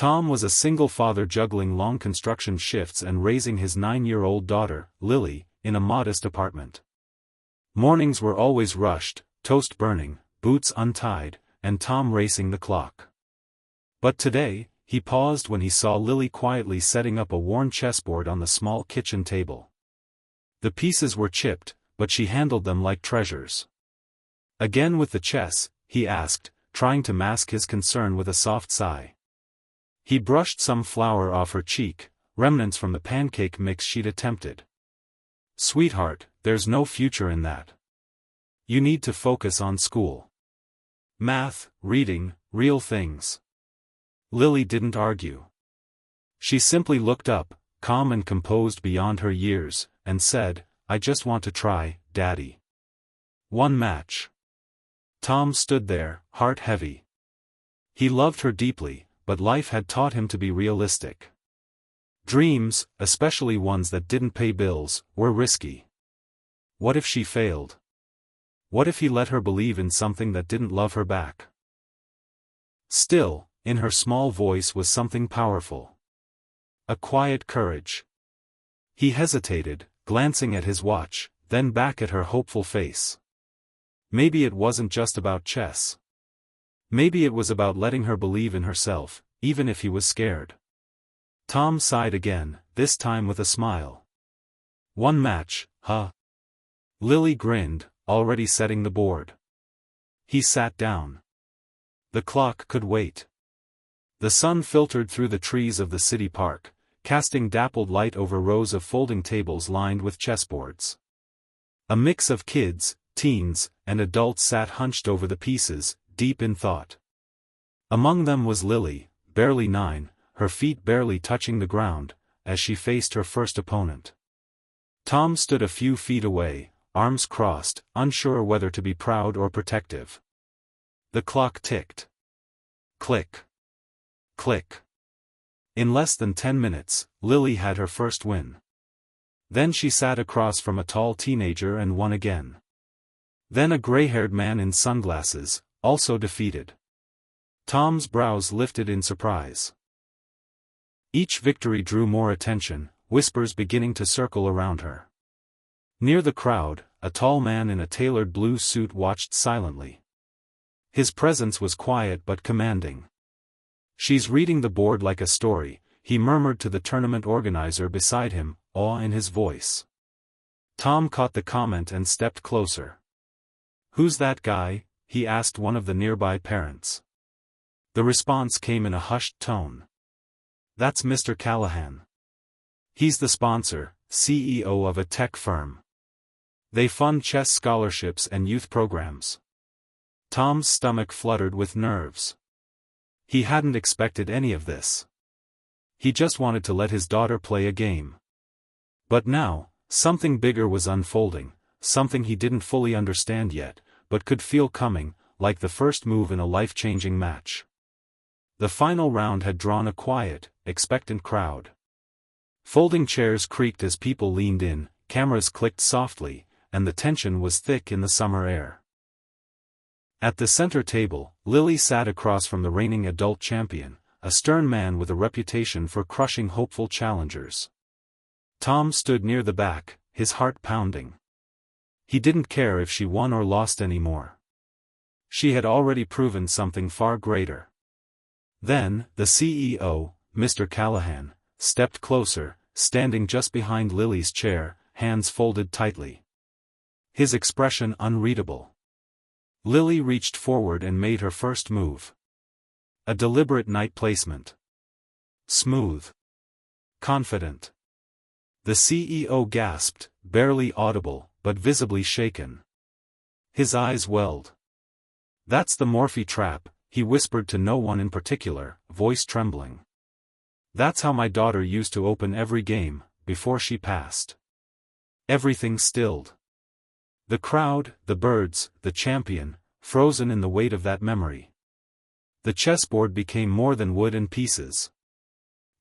Tom was a single father juggling long construction shifts and raising his 9-year-old daughter, Lily, in a modest apartment. Mornings were always rushed, toast burning, boots untied, and Tom racing the clock. But today, he paused when he saw Lily quietly setting up a worn chessboard on the small kitchen table. The pieces were chipped, but she handled them like treasures. "Again with the chess?" he asked, trying to mask his concern with a soft sigh. He brushed some flour off her cheek, remnants from the pancake mix she'd attempted. "Sweetheart, there's no future in that. You need to focus on school. Math, reading, real things." Lily didn't argue. She simply looked up, calm and composed beyond her years, and said, "I just want to try, Daddy. One match." Tom stood there, heart heavy. He loved her deeply, but life had taught him to be realistic. Dreams, especially ones that didn't pay bills, were risky. What if she failed? What if he let her believe in something that didn't love her back? Still, in her small voice was something powerful. A quiet courage. He hesitated, glancing at his watch, then back at her hopeful face. Maybe it wasn't just about chess. Maybe it was about letting her believe in herself, even if he was scared. Tom sighed again, this time with a smile. "One match, huh?" Lily grinned, already setting the board. He sat down. The clock could wait. The sun filtered through the trees of the city park, casting dappled light over rows of folding tables lined with chessboards. A mix of kids, teens, and adults sat hunched over the pieces, deep in thought. Among them was Lily, barely 9, her feet barely touching the ground, as she faced her first opponent. Tom stood a few feet away, arms crossed, unsure whether to be proud or protective. The clock ticked. Click. Click. In less than 10 minutes, Lily had her first win. Then she sat across from a tall teenager and won again. Then a gray-haired man in sunglasses, also defeated. Tom's brows lifted in surprise. Each victory drew more attention, whispers beginning to circle around her. Near the crowd, a tall man in a tailored blue suit watched silently. His presence was quiet but commanding. "She's reading the board like a story," he murmured to the tournament organizer beside him, awe in his voice. Tom caught the comment and stepped closer. "Who's that guy?" he asked one of the nearby parents. The response came in a hushed tone. "That's Mr. Callahan. He's the sponsor, CEO of a tech firm. They fund chess scholarships and youth programs." Tom's stomach fluttered with nerves. He hadn't expected any of this. He just wanted to let his daughter play a game. But now, something bigger was unfolding, something he didn't fully understand yet, but could feel coming, like the first move in a life-changing match. The final round had drawn a quiet, expectant crowd. Folding chairs creaked as people leaned in, cameras clicked softly, and the tension was thick in the summer air. At the center table, Lily sat across from the reigning adult champion, a stern man with a reputation for crushing hopeful challengers. Tom stood near the back, his heart pounding. He didn't care if she won or lost anymore. She had already proven something far greater. Then, the CEO, Mr. Callahan, stepped closer, standing just behind Lily's chair, hands folded tightly. His expression unreadable. Lily reached forward and made her first move. A deliberate knight placement. Smooth. Confident. The CEO gasped, barely audible, but visibly shaken. His eyes welled. "That's the Morphe trap," he whispered to no one in particular, voice trembling. "That's how my daughter used to open every game, before she passed." Everything stilled. The crowd, the birds, the champion, frozen in the weight of that memory. The chessboard became more than wood and pieces.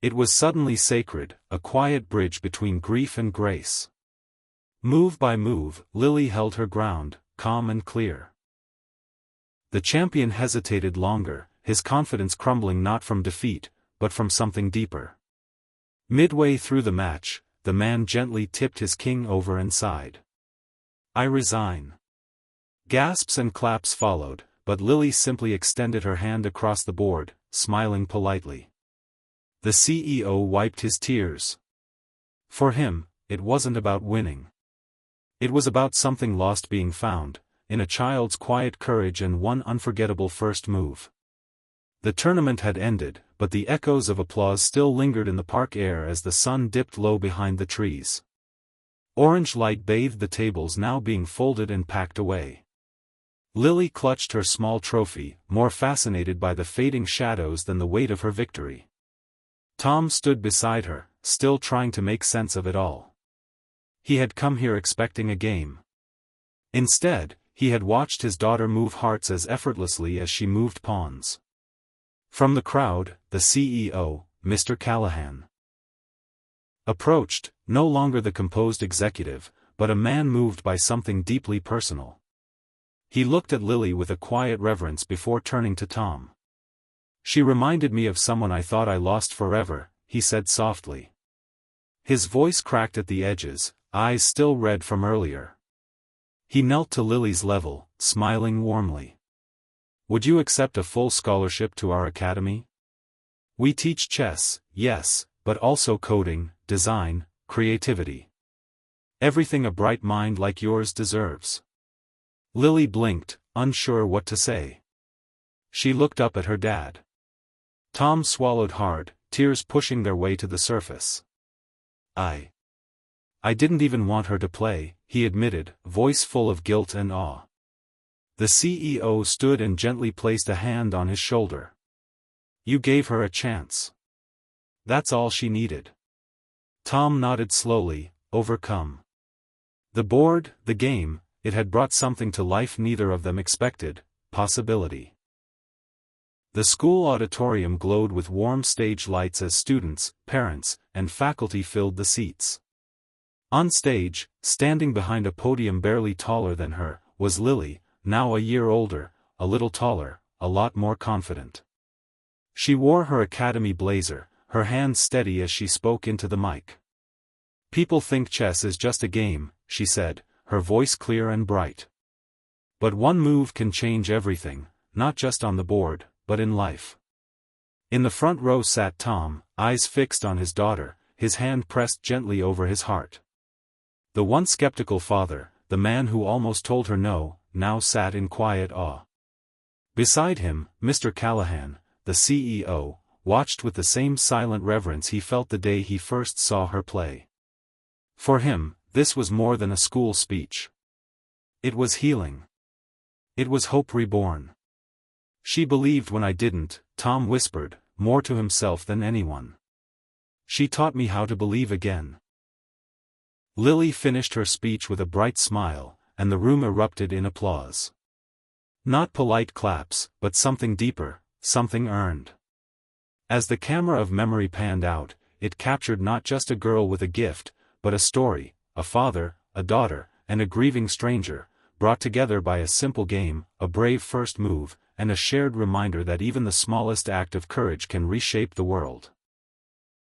It was suddenly sacred, a quiet bridge between grief and grace. Move by move, Lily held her ground, calm and clear. The champion hesitated longer, his confidence crumbling not from defeat, but from something deeper. Midway through the match, the man gently tipped his king over and sighed. "I resign." Gasps and claps followed, but Lily simply extended her hand across the board, smiling politely. The CEO wiped his tears. For him, it wasn't about winning. It was about something lost being found, in a child's quiet courage and one unforgettable first move. The tournament had ended, but the echoes of applause still lingered in the park air as the sun dipped low behind the trees. Orange light bathed the tables now being folded and packed away. Lily clutched her small trophy, more fascinated by the fading shadows than the weight of her victory. Tom stood beside her, still trying to make sense of it all. He had come here expecting a game. Instead, he had watched his daughter move hearts as effortlessly as she moved pawns. From the crowd, the CEO, Mr. Callahan, approached, no longer the composed executive, but a man moved by something deeply personal. He looked at Lily with a quiet reverence before turning to Tom. "She reminded me of someone I thought I lost forever," he said softly. His voice cracked at the edges, eyes still red from earlier. He knelt to Lily's level, smiling warmly. "Would you accept a full scholarship to our academy? We teach chess, yes, but also coding, design, creativity. Everything a bright mind like yours deserves." Lily blinked, unsure what to say. She looked up at her dad. Tom swallowed hard, tears pushing their way to the surface. I didn't even want her to play," he admitted, voice full of guilt and awe. The CEO stood and gently placed a hand on his shoulder. "You gave her a chance. That's all she needed." Tom nodded slowly, overcome. The board, the game, it had brought something to life neither of them expected: possibility. The school auditorium glowed with warm stage lights as students, parents, and faculty filled the seats. On stage, standing behind a podium barely taller than her, was Lily, now a year older, a little taller, a lot more confident. She wore her academy blazer, her hands steady as she spoke into the mic. "People think chess is just a game," she said, her voice clear and bright. "But one move can change everything, not just on the board, but in life." In the front row sat Tom, eyes fixed on his daughter, his hand pressed gently over his heart. The once skeptical father, the man who almost told her no, now sat in quiet awe. Beside him, Mr. Callahan, the CEO, watched with the same silent reverence he felt the day he first saw her play. For him, this was more than a school speech. It was healing. It was hope reborn. "She believed when I didn't," Tom whispered, more to himself than anyone. "She taught me how to believe again." Lily finished her speech with a bright smile, and the room erupted in applause. Not polite claps, but something deeper, something earned. As the camera of memory panned out, it captured not just a girl with a gift, but a story, a father, a daughter, and a grieving stranger, brought together by a simple game, a brave first move, and a shared reminder that even the smallest act of courage can reshape the world.